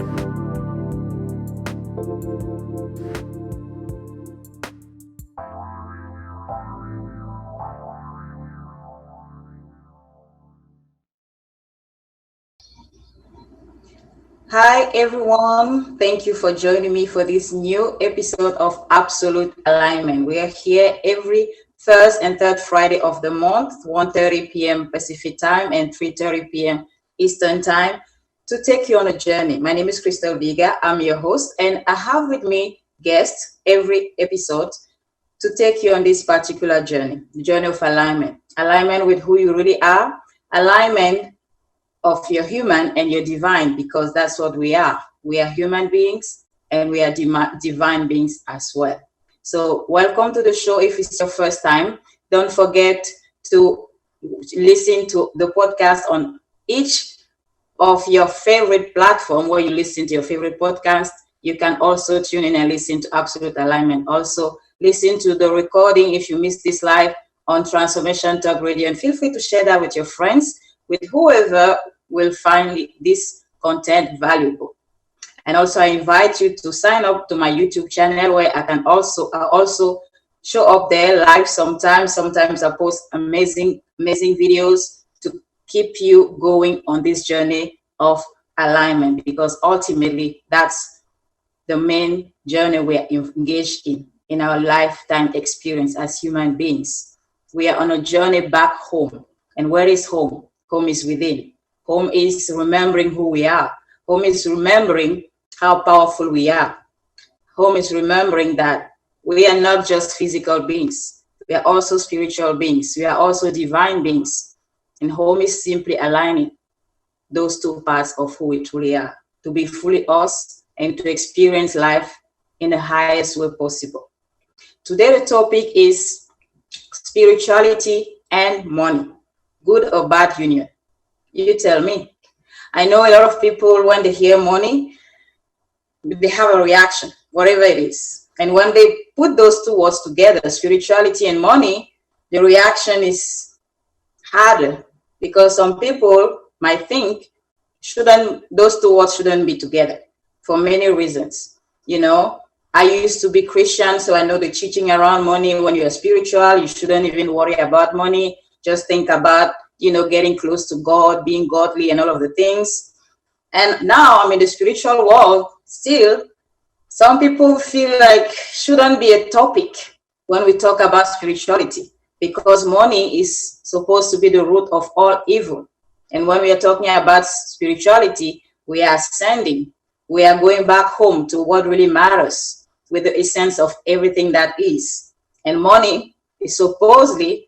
Hi, everyone. Thank you for joining me for this new episode of Absolute Alignment. We are here every first and third Friday of the month, 1:30 p.m. Pacific time and 3:30 p.m. Eastern time to take you on a journey. My name is Crystal Biga. I'm your host, and I have with me guests every episode to take you on this particular journey, the journey of alignment. Alignment with who you really are, alignment of your human and your divine, because that's what we are. We are human beings and we are divine beings as well. So, welcome to the show. If it's your first time, don't forget to listen to the podcast on each of your favorite platform where you listen to your favorite podcast. You can also tune in and listen to Absolute Alignment. Also, listen to the recording if you missed this live on Transformation Talk Radio, and feel free to share that with your friends, with whoever will find this content valuable. And also, I invite you to sign up to my YouTube channel where I also show up there live sometimes. Sometimes I post amazing videos to keep you going on this journey of alignment, because ultimately that's the main journey we are engaged in our lifetime experience as human beings. We are on a journey back home. And where is home? Home is within. Home is remembering who we are. Home is remembering how powerful we are. Home is remembering that we are not just physical beings. We are also spiritual beings. We are also divine beings. And home is simply aligning those two parts of who we truly are, to be fully us and to experience life in the highest way possible. Today, the topic is spirituality and money, good or bad union. You tell me. I know a lot of people, when they hear money, they have a reaction, whatever it is. And when they put those two words together, spirituality and money, the reaction is harder, because some people might think those two words shouldn't be together for many reasons. I used to be Christian, so I know the teaching around money. When you're spiritual, you shouldn't even worry about money. Just think about, getting close to God, being godly and all of the things. And now I'm in the spiritual world. Still, some people feel like shouldn't be a topic when we talk about spirituality, because money is supposed to be the root of all evil. And when we are talking about spirituality, we are ascending. We are going back home to what really matters, with the essence of everything that is. And money is supposedly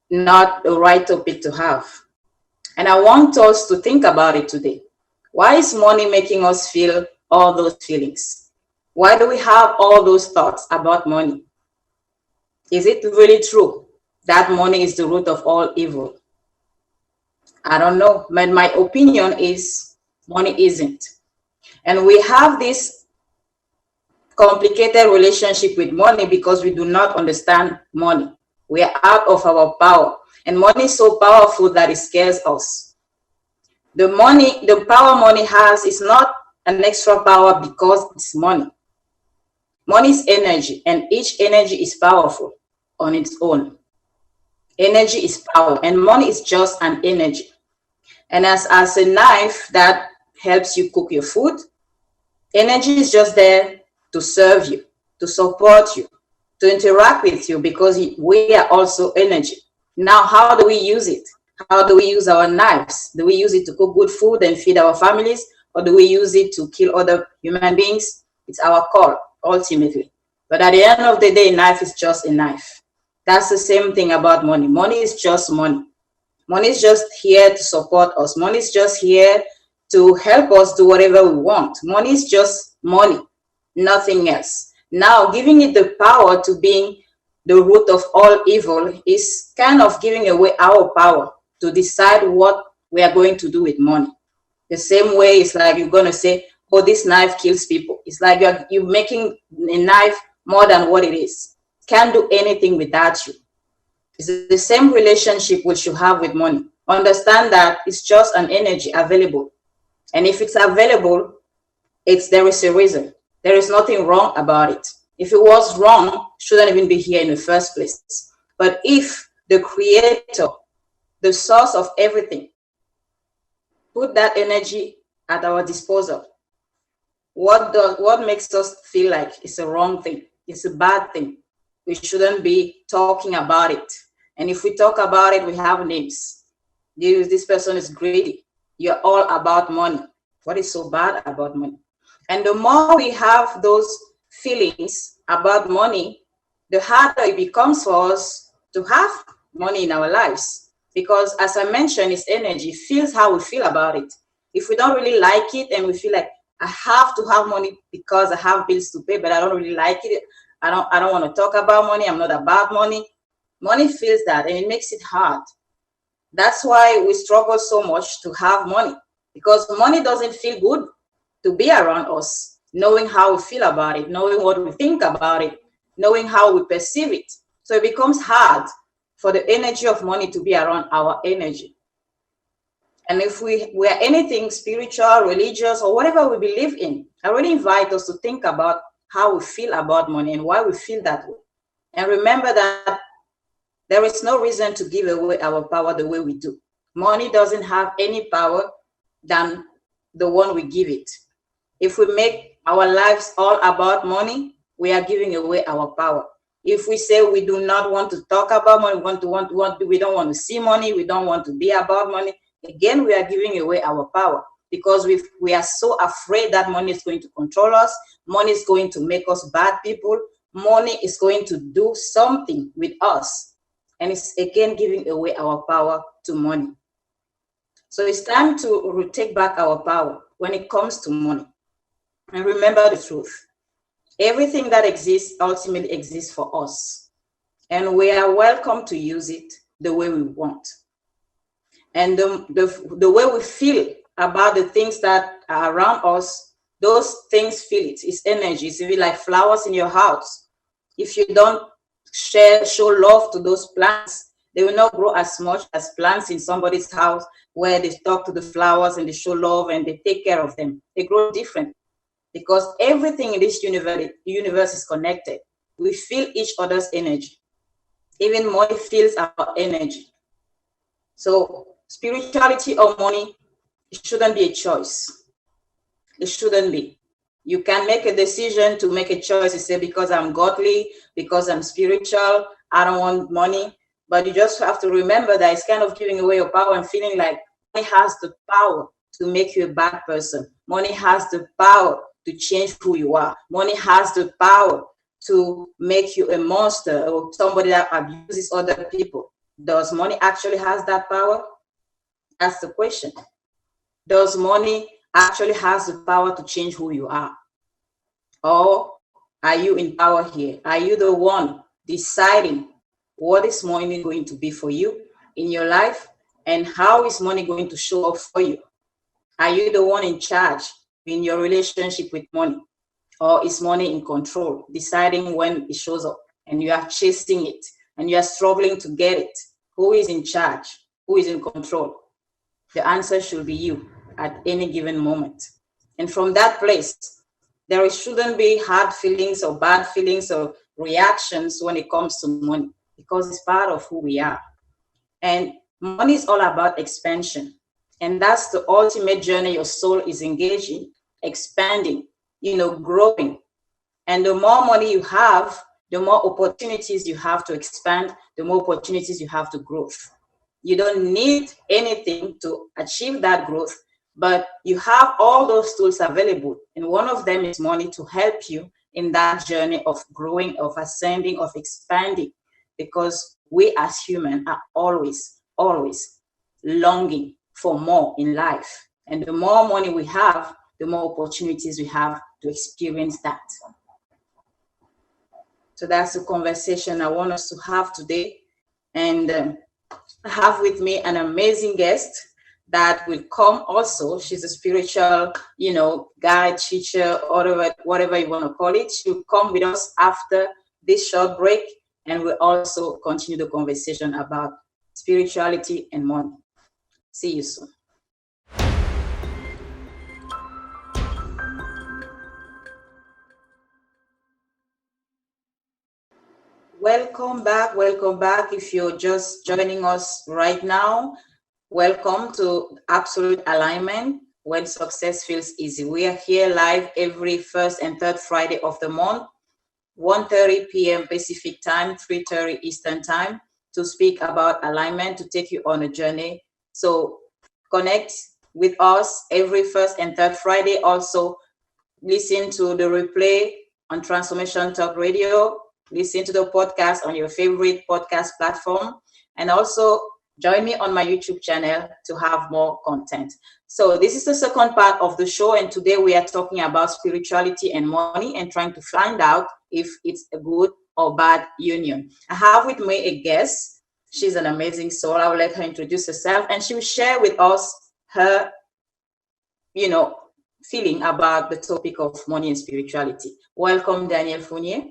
not the right topic to have. And I want us to think about it today. Why is money making us feel all those feelings? Why do we have all those thoughts about money? Is it really true that money is the root of all evil? I don't know, but my opinion is money isn't. And we have this complicated relationship with money because we do not understand money. We are out of our power. And money is so powerful that it scares us. The power money has is not an extra power because it's money. Money is energy, and each energy is powerful on its own. Energy is power, and money is just an energy. And as a knife that helps you cook your food, energy is just there to serve you, to support you, to interact with you, because we are also energy. Now, how do we use it? How do we use our knives? Do we use it to cook good food and feed our families, or do we use it to kill other human beings? It's our call, ultimately. But at the end of the day, knife is just a knife. That's the same thing about money. Money is just money. Money is just here to support us. Money is just here to help us do whatever we want. Money is just money, nothing else. Now, giving it the power to being the root of all evil is kind of giving away our power to decide what we are going to do with money. The same way it's like you're going to say, oh, this knife kills people. It's like you're making a knife more than what it is. Can't do anything without you. It's the same relationship we should have with money. Understand that it's just an energy available. And if it's available, There is a reason. There is nothing wrong about it. If it was wrong, shouldn't even be here in the first place. But if the creator, the source of everything, put that energy at our disposal, what makes us feel like it's a wrong thing? It's a bad thing. We shouldn't be talking about it. And if we talk about it, we have names. This person is greedy. You're all about money. What is so bad about money? And the more we have those feelings about money, the harder it becomes for us to have money in our lives. Because as I mentioned, it's energy. It feels how we feel about it. If we don't really like it and we feel like I have to have money because I have bills to pay, but I don't really like it. I don't want to talk about money. I'm not about money. Money feels that, and it makes it hard. That's why we struggle so much to have money, because money doesn't feel good to be around us, knowing how we feel about it, knowing what we think about it, knowing how we perceive it. So it becomes hard for the energy of money to be around our energy. And if we are anything spiritual, religious, or whatever we believe in, I really invite us to think about how we feel about money and why we feel that way. And remember that there is no reason to give away our power the way we do. Money doesn't have any power than the one we give it. If we make our lives all about money, we are giving away our power. If we say we do not want to talk about money, we don't want to see money, we don't want to be about money, again, we are giving away our power, because we are so afraid that money is going to control us, money is going to make us bad people, money is going to do something with us. And it's again giving away our power to money. So it's time to take back our power when it comes to money. And remember the truth. Everything that exists ultimately exists for us. And we are welcome to use it the way we want. And the way we feel about the things that are around us, those things feel it. It's energy. It's even like flowers in your house. If you don't show love to those plants, they will not grow as much as plants in somebody's house where they talk to the flowers and they show love and they take care of them. They grow different, because everything in this universe is connected. We feel each other's energy. Even money feels our energy. So spirituality or money, it shouldn't be a choice. It shouldn't be. You can make a decision to make a choice. You say, because I'm godly, because I'm spiritual, I don't want money. But you just have to remember that it's kind of giving away your power and feeling like money has the power to make you a bad person. Money has the power to change who you are. Money has the power to make you a monster or somebody that abuses other people. Does money actually has that power? That's the question. Does money actually has the power to change who you are? Or are you in power here? Are you the one deciding what is money going to be for you in your life, and how is money going to show up for you? Are you the one in charge in your relationship with money? Or is money in control, deciding when it shows up, and you are chasing it and you are struggling to get it? Who is in charge? Who is in control? The answer should be you at any given moment. And from that place, there shouldn't be hard feelings or bad feelings or reactions when it comes to money, because it's part of who we are. And money is all about expansion. And that's the ultimate journey your soul is engaging, expanding, growing. And the more money you have, the more opportunities you have to expand, the more opportunities you have to grow. You don't need anything to achieve that growth, but you have all those tools available. And one of them is money to help you in that journey of growing, of ascending, of expanding, because we as humans are always, always longing for more in life. And the more money we have, the more opportunities we have to experience that. So that's the conversation I want us to have today. And I have with me an amazing guest that will come also. She's a spiritual, guide, teacher, whatever you want to call it. She'll come with us after this short break, and we'll also continue the conversation about spirituality and money. See you soon. Welcome back. Welcome back. If you're just joining us right now, welcome to Absolute Alignment when success feels easy. We are here live every first and third Friday of the month, 1:30 p.m. Pacific time, 3:30 Eastern time, to speak about alignment, to take you on a journey. So connect with us every first and third Friday. Also, listen to the replay on Transformation Talk Radio, listen to the podcast on your favorite podcast platform, and also join me on my YouTube channel to have more content. So this is the second part of the show, and today we are talking about spirituality and money and trying to find out if it's a good or bad union. I have with me a guest. She's an amazing soul. I will let her introduce herself, and she will share with us her, you know, feeling about the topic of money and spirituality. Welcome, Danielle Fournier.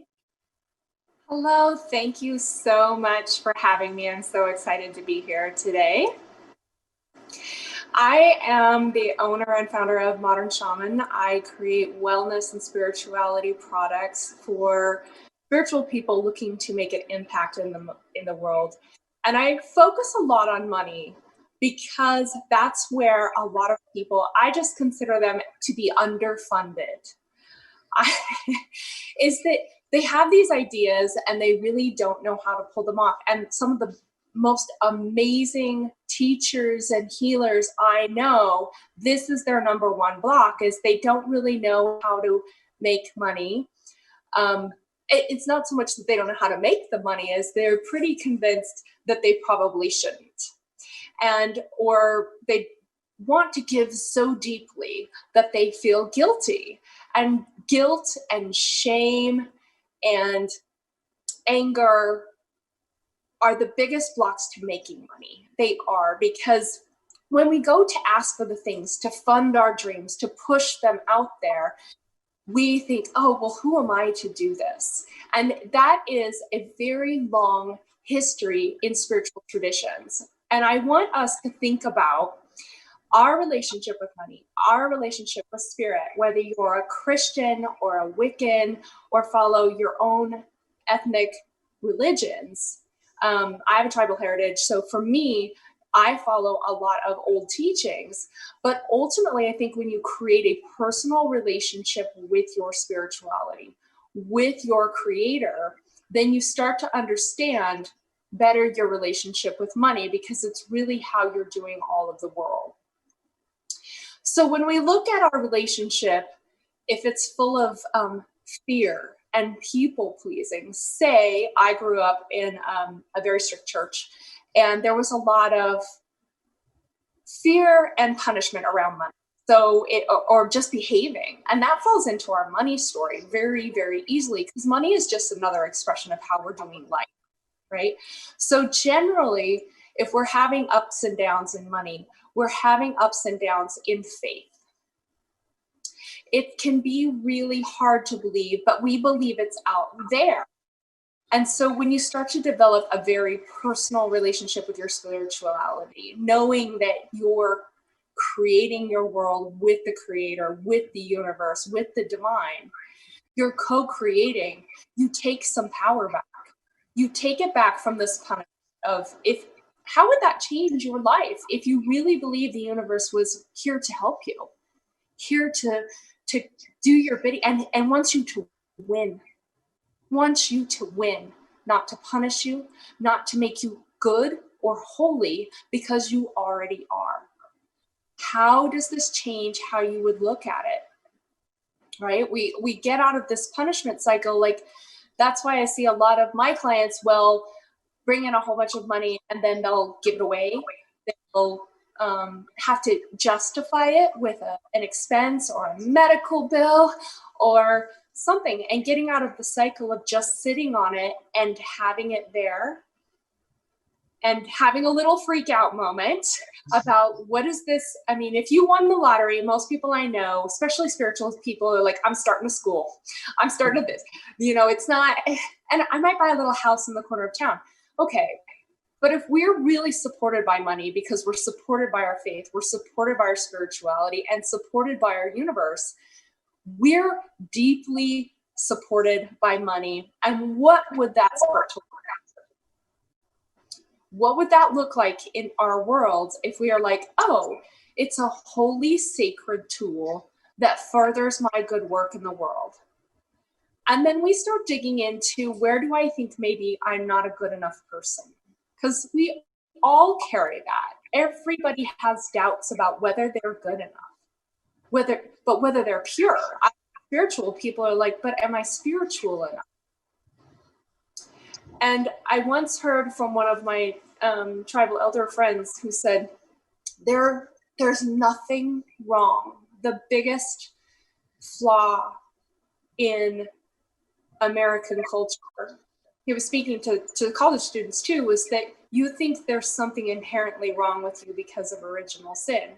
Hello, thank you so much for having me. I'm so excited to be here today. I am the owner and founder of Modern Shaman. I create wellness and spirituality products for spiritual people looking to make an impact in the world. And I focus a lot on money because that's where a lot of people, I just consider them to be underfunded. Is that they have these ideas and they really don't know how to pull them off. And some of the most amazing teachers and healers I know, this is their number one block, is they don't really know how to make money. It's not so much that they don't know how to make the money as they're pretty convinced that they probably shouldn't. Or they want to give so deeply that they feel guilty. And guilt and shame and anger are the biggest blocks to making money. They are, because when we go to ask for the things, to fund our dreams, to push them out there, we think, oh, well, who am I to do this? And that is a very long history in spiritual traditions. And I want us to think about our relationship with money, our relationship with spirit, whether you're a Christian or a Wiccan or follow your own ethnic religions. I have a tribal heritage. So for me, I follow a lot of old teachings. But ultimately, I think when you create a personal relationship with your spirituality, with your creator, then you start to understand better your relationship with money, because it's really how you're doing all of the world. So when we look at our relationship, if it's full of fear and people pleasing, say I grew up in a very strict church, and there was a lot of fear and punishment around money. So or just behaving. And that falls into our money story very, very easily, because money is just another expression of how we're doing life, right? So generally, if we're having ups and downs in money, we're having ups and downs in faith. It can be really hard to believe, but we believe it's out there. And so when you start to develop a very personal relationship with your spirituality, knowing that you're creating your world with the creator, with the universe, with the divine, you're co-creating, you take some power back. You take it back from this punishment of, how would that change your life if you really believe the universe was here to help you, here to do your bidding, and wants you to win, not to punish you, not to make you good or holy, because you already are. How does this change how you would look at it? Right? We get out of this punishment cycle. Like, that's why I see a lot of my clients will bring in a whole bunch of money and then they'll give it away. They'll have to justify it with an expense or a medical bill or something, and getting out of the cycle of just sitting on it and having it there and having a little freak out moment about, what is this? I mean, if you won the lottery, most people I know, especially spiritual people, are like, I'm starting a school. I'm starting this. It's not, and I might buy a little house in the corner of town. Okay. But if we're really supported by money, because we're supported by our faith, we're supported by our spirituality, and supported by our universe, we're deeply supported by money? And what would that start to look like? What would that look like in our world if we are like, oh, it's a holy, sacred tool that furthers my good work in the world? And then we start digging into, where do I think maybe I'm not a good enough person? Because we all carry that. Everybody has doubts about whether they're good enough, whether they're pure. Spiritual people are like, but am I spiritual enough? And I once heard from one of my tribal elder friends who said, there's nothing wrong. The biggest flaw in American culture, he was speaking to college students too, was that you think there's something inherently wrong with you because of original sin.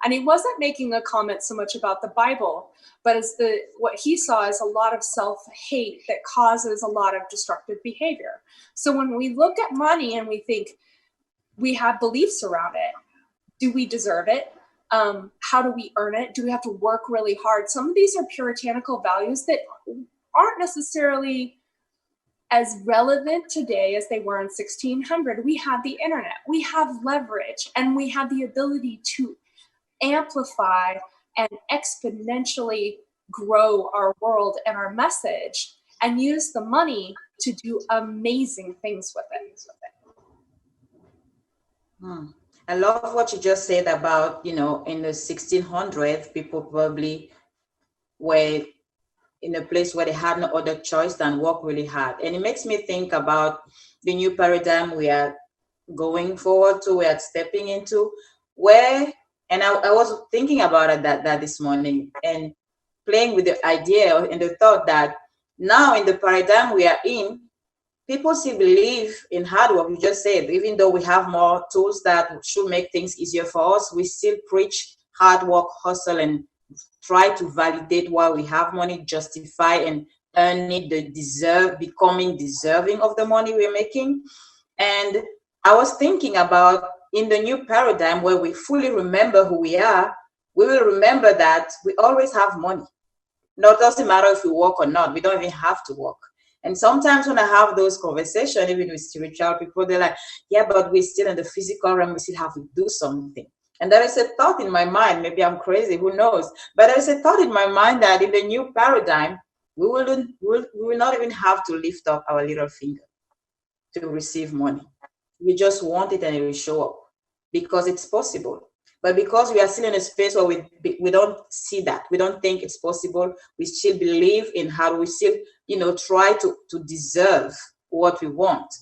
And he wasn't making a comment so much about the Bible, but as what he saw is a lot of self-hate that causes a lot of destructive behavior. So when we look at money and we think we have beliefs around it, do we deserve it? How do we earn it? Do we have to work really hard? Some of these are puritanical values that aren't necessarily as relevant today as they were in 1600. We have the internet, we have leverage, and we have the ability to amplify and exponentially grow our world and our message, and use the money to do amazing things with it. I love what you just said about, in the 1600s, people probably were in a place where they had no other choice than work really hard. And it makes me think about the new paradigm we are going forward to, we are stepping into, and I was thinking about it that this morning, and playing with the idea and the thought that now in the paradigm we are in, people still believe in hard work. You just said, even though we have more tools that should make things easier for us, we still preach hard work, hustle, and try to validate why we have money, justify and earn it, becoming deserving of the money we're making. And I was thinking about, in the new paradigm where we fully remember who we are, we will remember that we always have money. No, it doesn't matter if we work or not. We don't even have to work. And sometimes when I have those conversations, even with spiritual people, they're like, yeah, but we're still in the physical realm. We still have to do something. And there is a thought in my mind, maybe I'm crazy, who knows? But there is a thought in my mind that in the new paradigm, we will not even have to lift up our little finger to receive money. We just want it and it will show up because it's possible. But because we are still in a space where we don't see that, we don't think it's possible, we still believe in how we still, try to deserve what we want.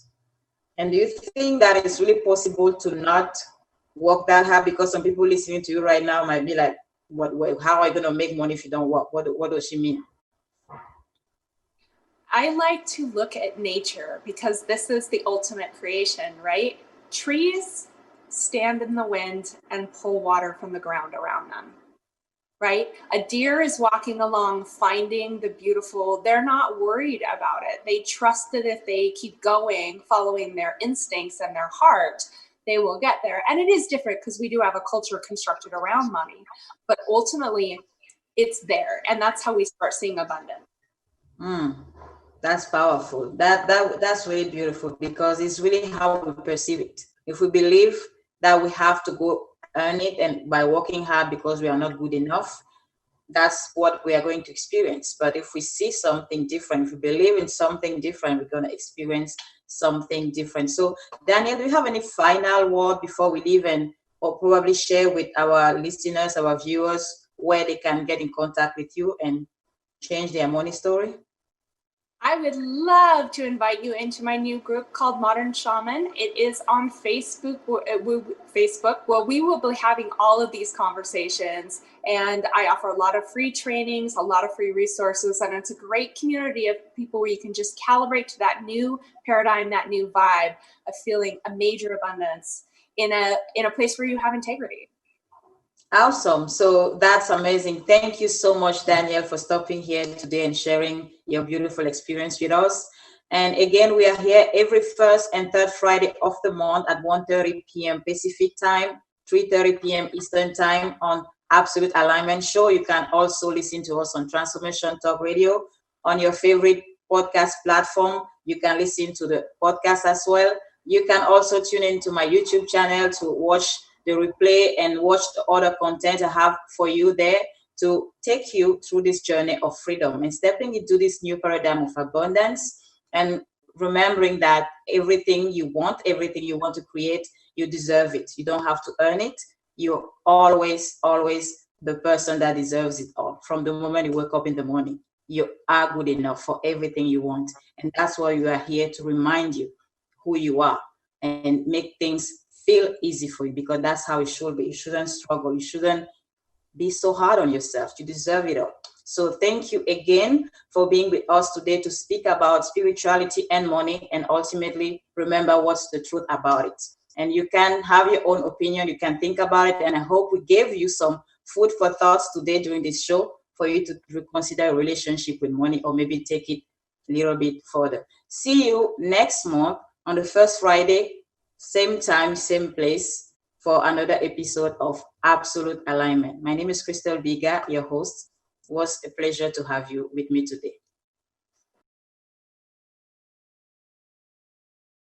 And do you think that it's really possible to not work that hard? Because some people listening to you right now might be like, how are you going to make money if you don't work? What does she mean? I like to look at nature because this is the ultimate creation, right? Trees stand in the wind and pull water from the ground around them, right? A deer is walking along, finding the beautiful. They're not worried about it. They trust that if they keep going, following their instincts and their heart, they will get there. And it is different because we do have a culture constructed around money, but ultimately it's there. And that's how we start seeing abundance. That's powerful. That's really beautiful because it's really how we perceive it. If we believe that we have to go earn it and by working hard because we are not good enough, that's what we are going to experience. But if we see something different, if we believe in something different, we're going to experience something different. So, Daniel, do you have any final word before we leave, or probably share with our listeners, our viewers, where they can get in contact with you and change their money story? I would love to invite you into my new group called Modern Shaman. It is on Facebook. Well, we will be having all of these conversations, and I offer a lot of free trainings, a lot of free resources, and it's a great community of people where you can just calibrate to that new paradigm, that new vibe of feeling a major abundance in a place where you have integrity. Awesome. So that's amazing. Thank you so much, Danielle, for stopping here today and sharing your beautiful experience with us. And again, we are here every first and third Friday of the month at 1:30 p.m. Pacific time, 3:30 p.m. Eastern time on Absolute Alignment Show. You can also listen to us on Transformation Talk Radio on your favorite podcast platform. You can listen to the podcast as well. You can also tune into my YouTube channel to watch the replay and watch the other content I have for you there to take you through this journey of freedom and stepping into this new paradigm of abundance, and remembering that everything you want to create, you deserve it. You don't have to earn it. You're always the person that deserves it all. From the moment you wake up in the morning, you are good enough for everything you want. And that's why we are here to remind you who you are and make things feel easy for you, because that's how it should be. You shouldn't struggle. You shouldn't be so hard on yourself. You deserve it all. So thank you again for being with us today to speak about spirituality and money, and ultimately remember what's the truth about it. And you can have your own opinion. You can think about it. And I hope we gave you some food for thoughts today during this show for you to reconsider a relationship with money, or maybe take it a little bit further. See you next month on the first Friday, same time, same place, for another episode of Absolute Alignment. My name is Crystal Biga, your host. It was a pleasure to have you with me today.